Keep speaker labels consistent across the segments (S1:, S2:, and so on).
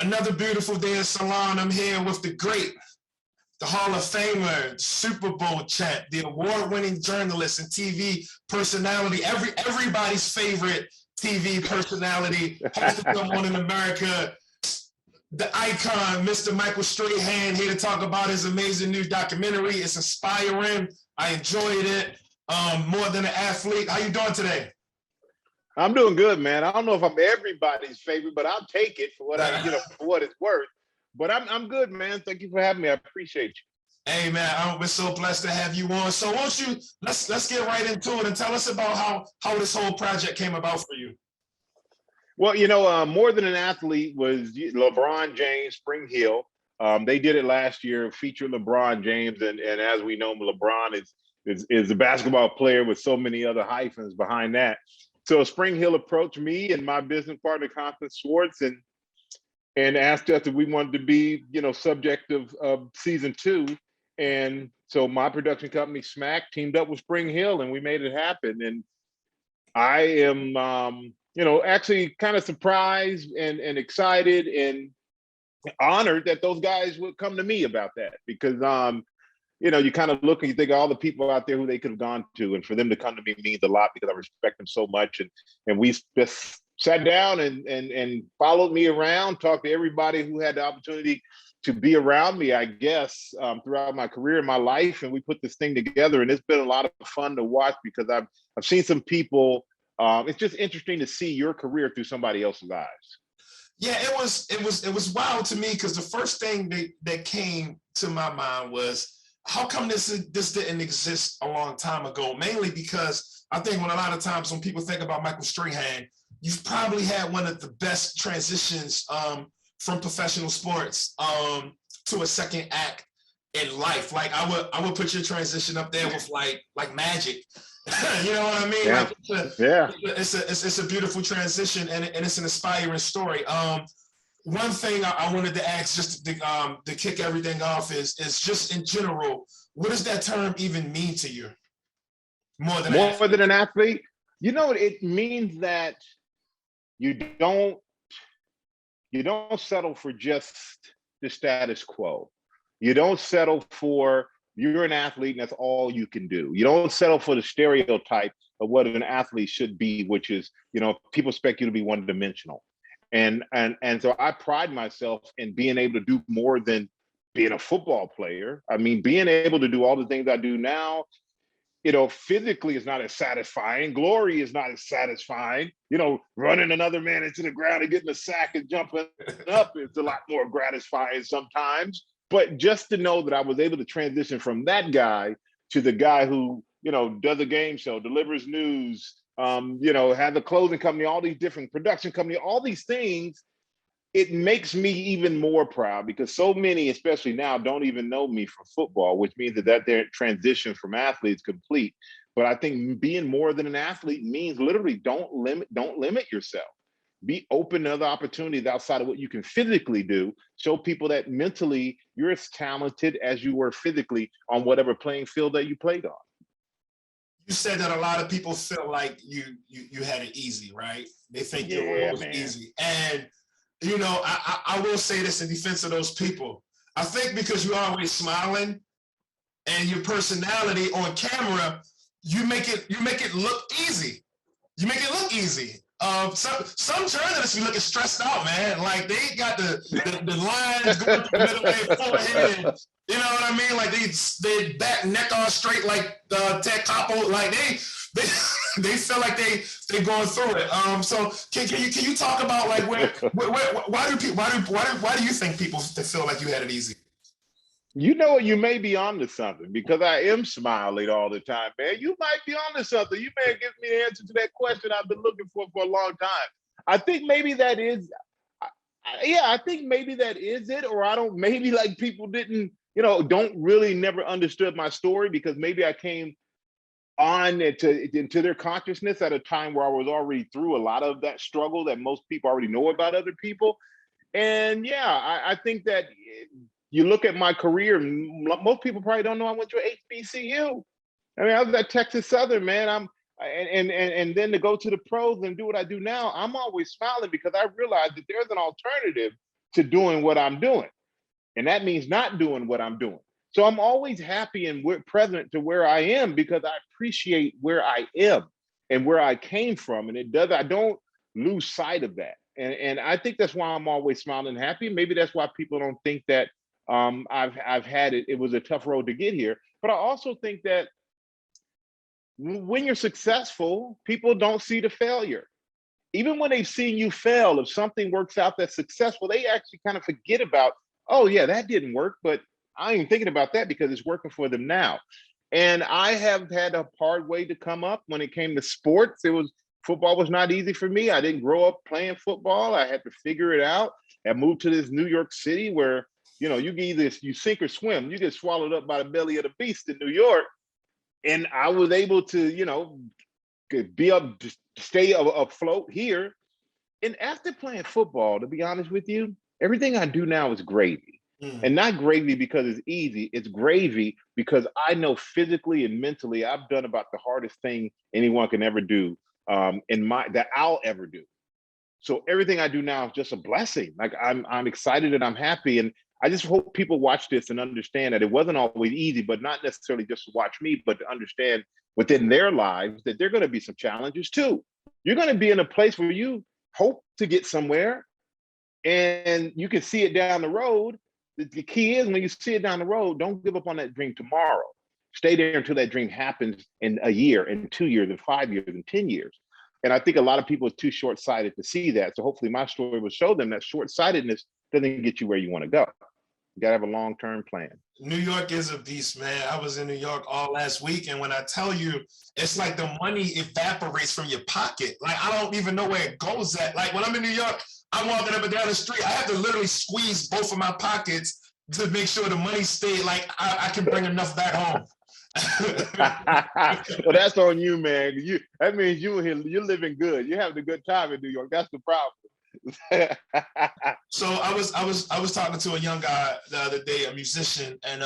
S1: Another beautiful day in Salon. I'm here with the great, the Hall of Famer, Super Bowl champ, the award-winning journalist and TV personality, everybody's favorite TV personality, has to come on in America, the icon, Mr. Michael Strahan, here to talk about his amazing new documentary. It's inspiring. I enjoyed it. More than an athlete. How you doing today?
S2: I'm doing good, man. I don't know if I'm everybody's favorite, but I'll take it for what for what it's worth. But I'm good, man. Thank you for having me. I appreciate you.
S1: Hey, man, we're so blessed to have you on. So, won't you let's get right into it and tell us about how this whole project came about for you.
S2: Well, More Than an Athlete was LeBron James, Spring Hill. They did it last year, featured LeBron James, and as we know, LeBron is a basketball player with so many other hyphens behind that. So Spring Hill approached me and my business partner, Constance Schwartz, and asked us if we wanted to be, subject of season 2. And so my production company, Smack, teamed up with Spring Hill, and we made it happen. And I am, actually kind of surprised and excited and honored that those guys would come to me about that, because you kind of look and you think of all the people out there who they could have gone to, and for them to come to me means a lot because I respect them so much. And we just sat down and followed me around, talked to everybody who had the opportunity to be around me, I guess, throughout my career and my life. And we put this thing together, and it's been a lot of fun to watch because I've seen some people. It's just interesting to see your career through somebody else's eyes.
S1: Yeah, it was wild to me because the first thing that came to my mind was, how come this didn't exist a long time ago? Mainly because I think a lot of times when people think about Michael Strahan, you've probably had one of the best transitions from professional sports to a second act in life. Like I would put your transition up there with like magic. You know what I mean?
S2: Yeah.
S1: It's a beautiful transition, and it's an inspiring story. One thing I wanted to ask, just to kick everything off, is just in general, what does that term even mean to you? More than
S2: an athlete? It means that you don't settle for just the status quo. You don't settle for you're an athlete and that's all you can do. You don't settle for the stereotype of what an athlete should be, which is, people expect you to be one-dimensional. And so I pride myself in being able to do more than being a football player. I mean, being able to do all the things I do now, physically is not as satisfying. Glory is not as satisfying. Running another man into the ground and getting a sack and jumping up is a lot more gratifying sometimes. But just to know that I was able to transition from that guy to the guy who, does a game show, delivers news, had the clothing company, all these different production company, all these things, it makes me even more proud because so many, especially now, don't even know me from football, which means that their transition from athletes complete. But I think being more than an athlete means literally don't limit yourself. Be open to other opportunities outside of what you can physically do. Show people that mentally you're as talented as you were physically on whatever playing field that you played on.
S1: You said that a lot of people feel like you had it easy, right? They think your role was easy. And I will say this in defense of those people. I think because you're always smiling and your personality on camera, you make it look easy. You make it look easy. Some journalists be looking stressed out, man. Like they got the lines going through the middle of their forehead. You know what I mean? Like they back neck all straight like Ted Koppel. Like they feel like they going through it. So can you talk about like why do you think people feel like you had it easy?
S2: You may be onto something because I am smiling all the time, man. You might be onto something. You may have given me the answer to that question I've been looking for a long time. I think maybe that is, I think maybe that is it. Or maybe like people didn't, don't really never understood my story because maybe I came on into their consciousness at a time where I was already through a lot of that struggle that most people already know about other people. And I think that you look at my career, most people probably don't know I went to HBCU. I mean, I was at Texas Southern, man. And then to go to the pros and do what I do now, I'm always smiling because I realize that there's an alternative to doing what I'm doing. And that means not doing what I'm doing. So I'm always happy and present to where I am because I appreciate where I am and where I came from. And I don't lose sight of that. And I think that's why I'm always smiling and happy. Maybe that's why people don't think that I've had it. It was a tough road to get here. But I also think that when you're successful, people don't see the failure. Even when they've seen you fail, if something works out that's successful, they actually kind of forget about, oh yeah, that didn't work, but I ain't thinking about that because it's working for them now. And I have had a hard way to come up when it came to sports. Football was not easy for me. I didn't grow up playing football. I had to figure it out. I moved to this New York City where, you can either you sink or swim. You get swallowed up by the belly of the beast in New York. And I was able to, be up, stay afloat here. And after playing football, to be honest with you, everything I do now is gravy. And not gravy because it's easy. It's gravy because I know physically and mentally I've done about the hardest thing anyone can ever do that I'll ever do. So everything I do now is just a blessing. Like I'm excited and I'm happy. And I just hope people watch this and understand that it wasn't always easy, but not necessarily just to watch me, but to understand within their lives that there are going to be some challenges too. You're going to be in a place where you hope to get somewhere and you can see it down the road. The key is when you see it down the road, don't give up on that dream tomorrow. Stay there until that dream happens in a year, in 2 years, in 5 years, in 10 years. And I think a lot of people are too short-sighted to see that. So hopefully my story will show them that short-sightedness doesn't get you where you want to go. You gotta have a long-term plan.
S1: New York is a beast, man. I was in New York all last week, and when I tell you, it's like the money evaporates from your pocket. Like, I don't even know where it goes at. Like, when I'm in New York, I'm walking up and down the street. I have to literally squeeze both of my pockets to make sure the money stay. Like, I can bring enough back home.
S2: Well, that's on you, man. That means you're living good. You're having a good time in New York. That's the problem.
S1: So I was talking to a young guy the other day, a musician, and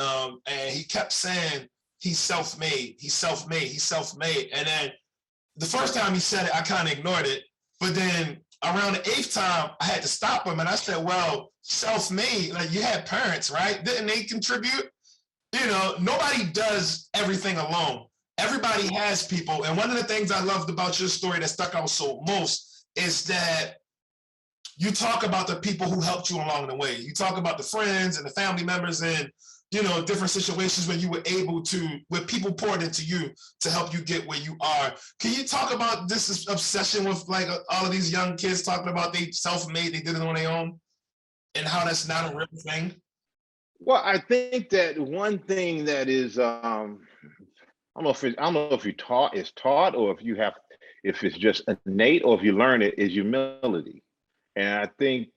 S1: he kept saying he's self-made, he's self-made, he's self-made. And then the first time he said it, I kind of ignored it. But then around the 8th time, I had to stop him, and I said, "Well, self-made, like you had parents, right? Didn't they contribute? Nobody does everything alone. Everybody has people." And one of the things I loved about your story that stuck out so most is that you talk about the people who helped you along the way. You talk about the friends and the family members and, different situations where you were where people poured into you to help you get where you are. Can you talk about this obsession with like all of these young kids talking about they self-made, they did it on their own, and how that's not a real thing?
S2: Well, I think that one thing that is, I don't know if it's taught or if it's just innate or if you learn it, is humility. And I think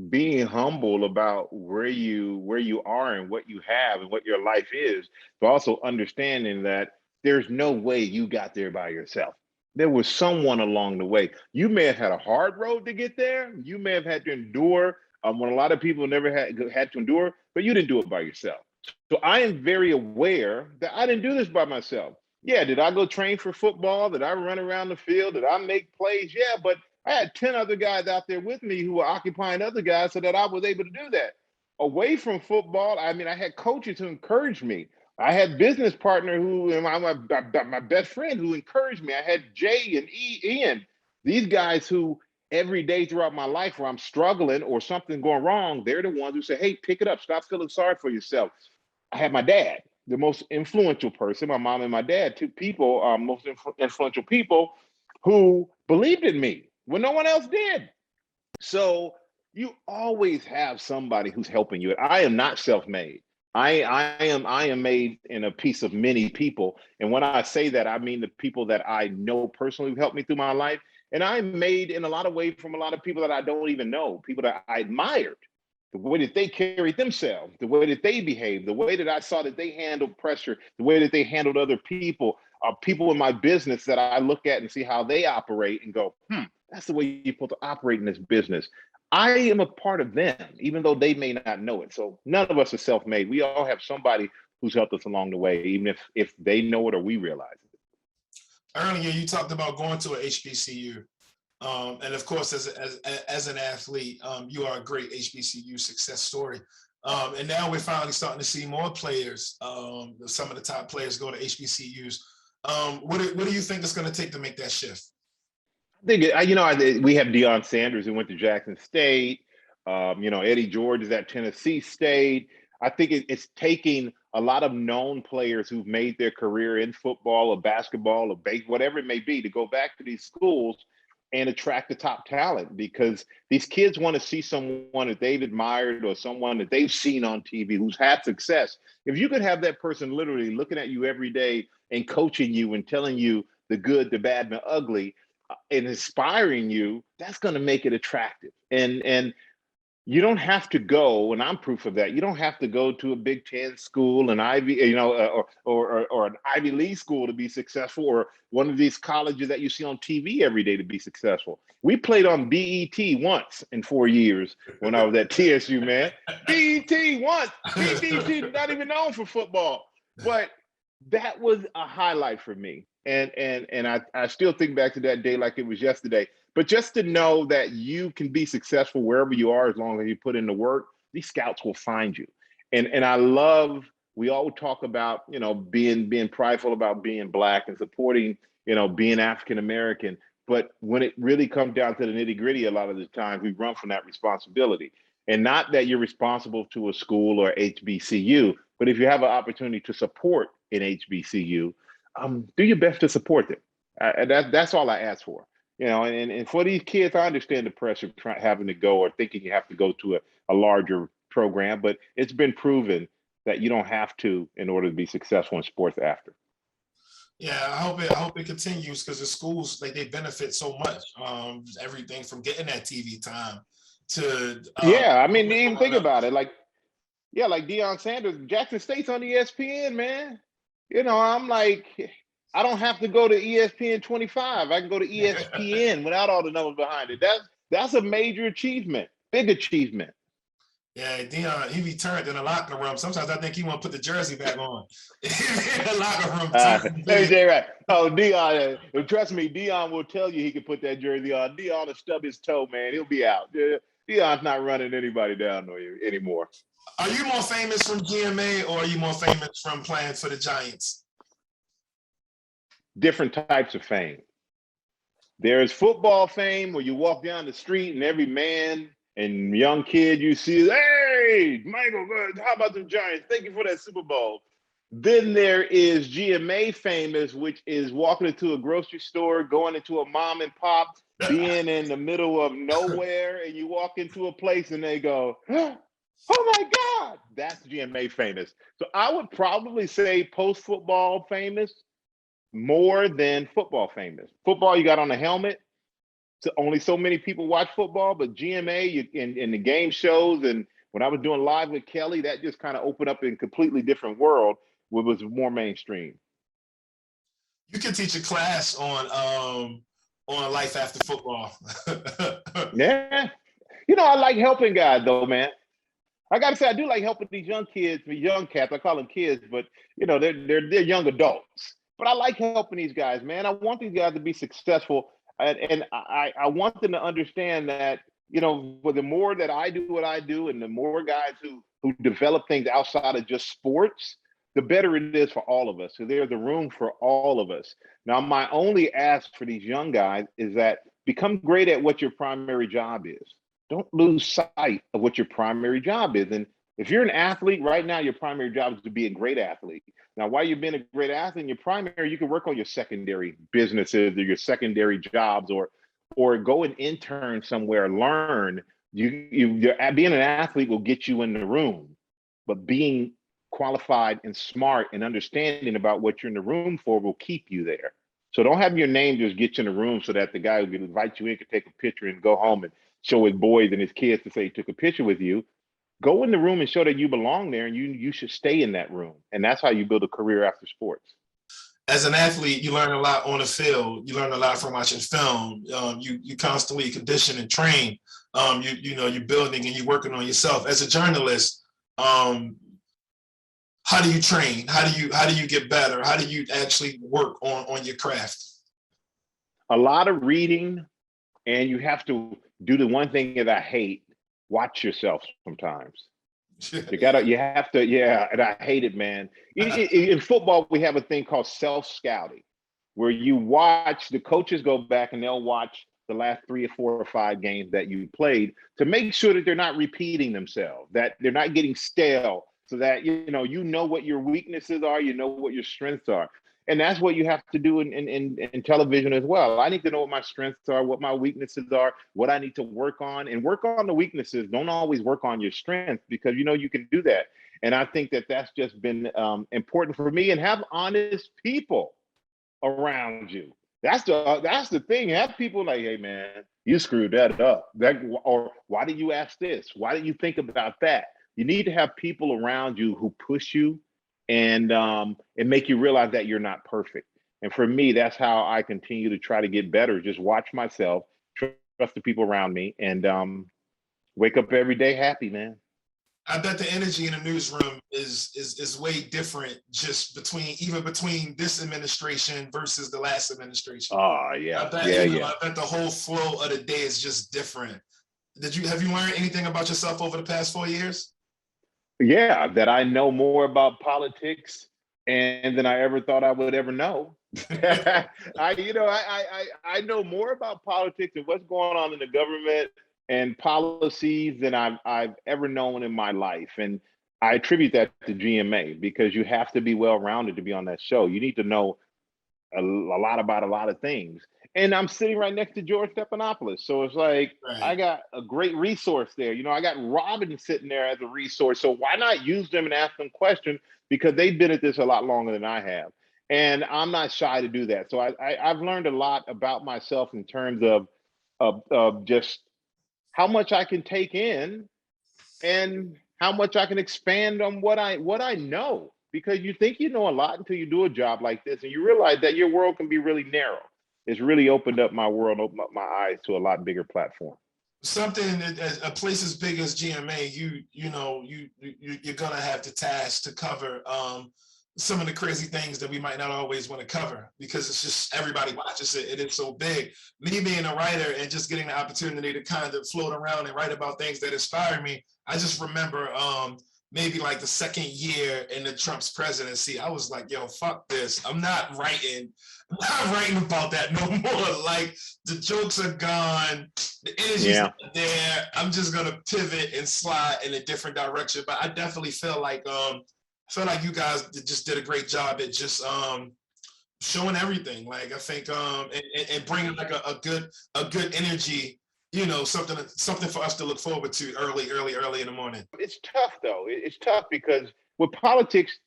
S2: being humble about where you are and what you have and what your life is, but also understanding that there's no way you got there by yourself. There was someone along the way. You may have had a hard road to get there. You may have had to endure when a lot of people never had to endure, but you didn't do it by yourself. So I am very aware that I didn't do this by myself. Yeah, did I go train for football? Did I run around the field? Did I make plays? Yeah, but I had 10 other guys out there with me who were occupying other guys so that I was able to do that. Away from football, I had coaches who encouraged me. I had business partner my best friend who encouraged me. I had Jay and Ian, these guys who every day throughout my life where I'm struggling or something going wrong, they're the ones who say, hey, pick it up, stop feeling sorry for yourself. I had my dad, the most influential person, my mom and my dad, two people, most influential people who believed in me when no one else did. So you always have somebody who's helping you. I am not self-made. I am made in a piece of many people. And when I say that, I mean the people that I know personally who helped me through my life. And I'm made in a lot of ways from a lot of people that I don't even know, people that I admired, the way that they carried themselves, the way that they behaved, the way that I saw that they handled pressure, the way that they handled other people, people in my business that I look at and see how they operate and go, that's the way you're supposed to operate in this business. I am a part of them, even though they may not know it. So none of us are self-made. We all have somebody who's helped us along the way, even if they know it or we realize it.
S1: Earlier, you talked about going to a HBCU. And of course, as an athlete, you are a great HBCU success story. And now we're finally starting to see more players, some of the top players go to HBCUs. What do you think it's going to take to make that shift?
S2: I think, we have Deion Sanders who went to Jackson State. Eddie George is at Tennessee State. I think it's taking a lot of known players who've made their career in football or basketball or baseball, whatever it may be, to go back to these schools and attract the top talent, because these kids want to see someone that they've admired or someone that they've seen on TV who's had success. If you could have that person literally looking at you every day and coaching you and telling you the good, the bad, and the ugly, and inspiring you, that's going to make it attractive. And you don't have to go, and I'm proof of that. You don't have to go to a Big Ten school, an Ivy, or an Ivy League school to be successful, or one of these colleges that you see on TV every day to be successful. We played on BET once in 4 years when I was at TSU, man. BET once. BET not even known for football, but that was a highlight for me. And I still think back to that day like it was yesterday. But just to know that you can be successful wherever you are, as long as you put in the work, these scouts will find you. And I love, we all talk about, being prideful about being Black and supporting, being African American. But when it really comes down to the nitty gritty, a lot of the times we run from that responsibility. And not that you're responsible to a school or HBCU, but if you have an opportunity to support an HBCU, do your best to support them. That's all I ask for. And for these kids, I understand the pressure of having to go or thinking you have to go to a larger program, but it's been proven that you don't have to in order to be successful in sports after.
S1: Yeah, I hope it continues, because the schools, they benefit so much. Everything from getting that TV time to
S2: even think about it. Like Deion Sanders, Jackson State's on ESPN, man. I'm like, I don't have to go to ESPN 25. I can go to ESPN without all the numbers behind it. That's a major achievement, big achievement.
S1: Yeah, Deion, he returned in the locker room. Sometimes I think he want to put the jersey back on in the locker room.
S2: Hey, right. Oh, Deion, trust me, Deion will tell you he can put that jersey on. Deion will stub his toe, man. He'll be out. Deion's not running anybody down anymore.
S1: Are you more famous from GMA, or are you more famous from playing for the Giants?
S2: Different types of fame. There's football fame where you walk down the street and every man and young kid you see, hey, Michael, how about the Giants? Thank you for that Super Bowl. Then there is GMA famous, which is walking into a grocery store, going into a mom and pop, being in the middle of nowhere, and you walk into a place and they go, oh my God, that's GMA famous. So I would probably say post-football famous more than football famous. Football, you got on the helmet. So only so many people watch football, but GMA in the game shows, and when I was doing Live with Kelly, that just kind of opened up in a completely different world, where it was more mainstream.
S1: You can teach a class on life after football.
S2: Yeah. I like helping guys though, man. I gotta say, I do like helping these young kids, the young cats. I call them kids, but they're young adults. But I like helping these guys, man. I want these guys to be successful, and I want them to understand that for the more that I do what I do, and the more guys who develop things outside of just sports, the better it is for all of us. So there's a room for all of us. Now, my only ask for these young guys is that become great at what your primary job is. Don't lose sight of what your primary job is. And if you're an athlete right now, your primary job is to be a great athlete. Now, while you're being a great athlete in your primary, you can work on your secondary businesses or your secondary jobs, or go and intern somewhere, learn. Being an athlete will get you in the room, but being qualified and smart and understanding about what you're in the room for will keep you there. So don't have your name just get you in the room so that the guy who can invite you in can take a picture and go home and show his boys and his kids to say he took a picture with you. Go in the room and show that you belong there, and you should stay in that room. And that's how you build a career after sports.
S1: As an athlete, you learn a lot on the field. You learn a lot from watching film. You constantly condition and train. You're building and you're working on yourself. As a journalist, how do you train? How do you get better? How do you actually work on your craft?
S2: A lot of reading, and you have to do the one thing that I hate, watch yourself sometimes. You have to, yeah, and I hate it, man. In football, we have a thing called self-scouting, where you watch, the coaches go back and they'll watch the last 3 or 4 or 5 games that you played to make sure that they're not repeating themselves, that they're not getting stale, so that you know what your weaknesses are, you know what your strengths are. And that's what you have to do in television as well. I need to know what my strengths are, what my weaknesses are, what I need to work on, and work on the weaknesses. Don't always work on your strengths, because you can do that. And I think that that's just been important for me. And have honest people around you. That's the thing. Have people like, hey man, you screwed that up. Or why did you ask this? Why didn't you think about that? You need to have people around you who push you and make you realize that you're not perfect. And for me, that's how I continue to try to get better. Just watch myself, trust the people around me, and wake up every day happy, man.
S1: I bet the energy in the newsroom is way different, just between this administration versus the last administration.
S2: Oh yeah,
S1: I bet, I bet the whole flow of the day is just different. Have you learned anything about yourself over the past 4 years?
S2: Yeah, that I know more about politics and than I ever thought I would ever know. I know more about politics and what's going on in the government and policies than I've ever known in my life. And I attribute that to GMA, because you have to be well-rounded to be on that show. You need to know a lot about a lot of things. And I'm sitting right next to George Stephanopoulos. So it's like, right. I got a great resource there. I got Robin sitting there as a resource. So why not use them and ask them questions? Because they've been at this a lot longer than I have. And I'm not shy to do that. So I've learned a lot about myself in terms of just how much I can take in and how much I can expand on what I know. Because you think you know a lot until you do a job like this, and you realize that your world can be really narrow. It's really opened up my world, opened up my eyes to a lot bigger platform.
S1: Something, a place as big as GMA, you're gonna have the task to cover some of the crazy things that we might not always want to cover, because it's just, everybody watches it. It is so big. Me being a writer and just getting the opportunity to kind of float around and write about things that inspire me. I just remember maybe like the second year in the Trump's presidency, I was like, yo, fuck this. I'm not writing about that no more. Like, the jokes are gone, the energy's not there. I'm just gonna pivot and slide in a different direction. But I definitely feel like you guys just did a great job at just showing everything. Like, I think and bringing like a good energy, something for us to look forward to early in the morning.
S2: It's tough though. It's tough because with politics,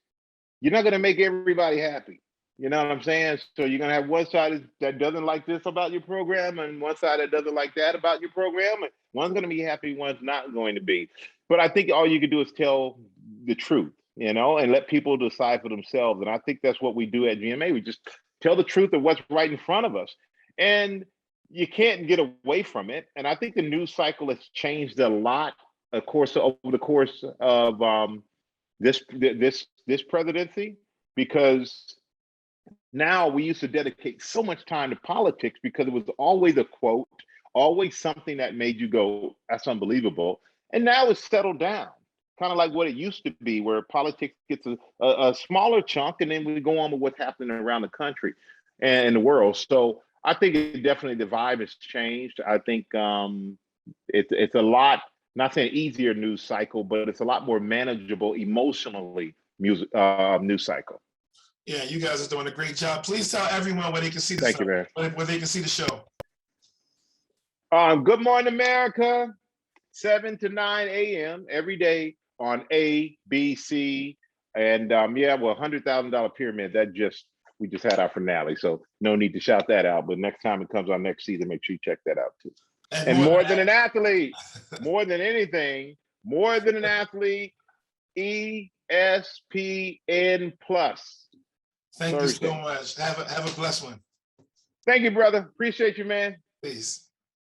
S2: you're not gonna make everybody happy. You know what I'm saying? So you're gonna have one side that doesn't like this about your program, and one side that doesn't like that about your program. And one's gonna be happy, one's not going to be. But I think all you can do is tell the truth, and let people decide for themselves. And I think that's what we do at GMA. We just tell the truth of what's right in front of us. And you can't get away from it. And I think the news cycle has changed a lot, of course, over the course of this presidency, because now we used to dedicate so much time to politics because it was always a quote, always something that made you go, that's unbelievable. And now it's settled down, kind of like what it used to be, where politics gets a smaller chunk, and then we go on with what's happening around the country and the world. So I think the vibe has changed. I think it's a lot, not saying easier news cycle, but it's a lot more manageable emotionally news cycle.
S1: Yeah, you guys are doing a great job. Please tell everyone where they can see the
S2: Thank you, man.
S1: Where they can see the show.
S2: Good Morning America, 7 to 9 a.m. every day on ABC. And $100,000 pyramid. We just had our finale, so no need to shout that out. But next time it comes on next season, make sure you check that out too. And more than an athlete, more than anything, more than an athlete, ESPN Plus.
S1: Thank you so much. Have a blessed one.
S2: Thank you, brother. Appreciate you, man.
S1: Peace.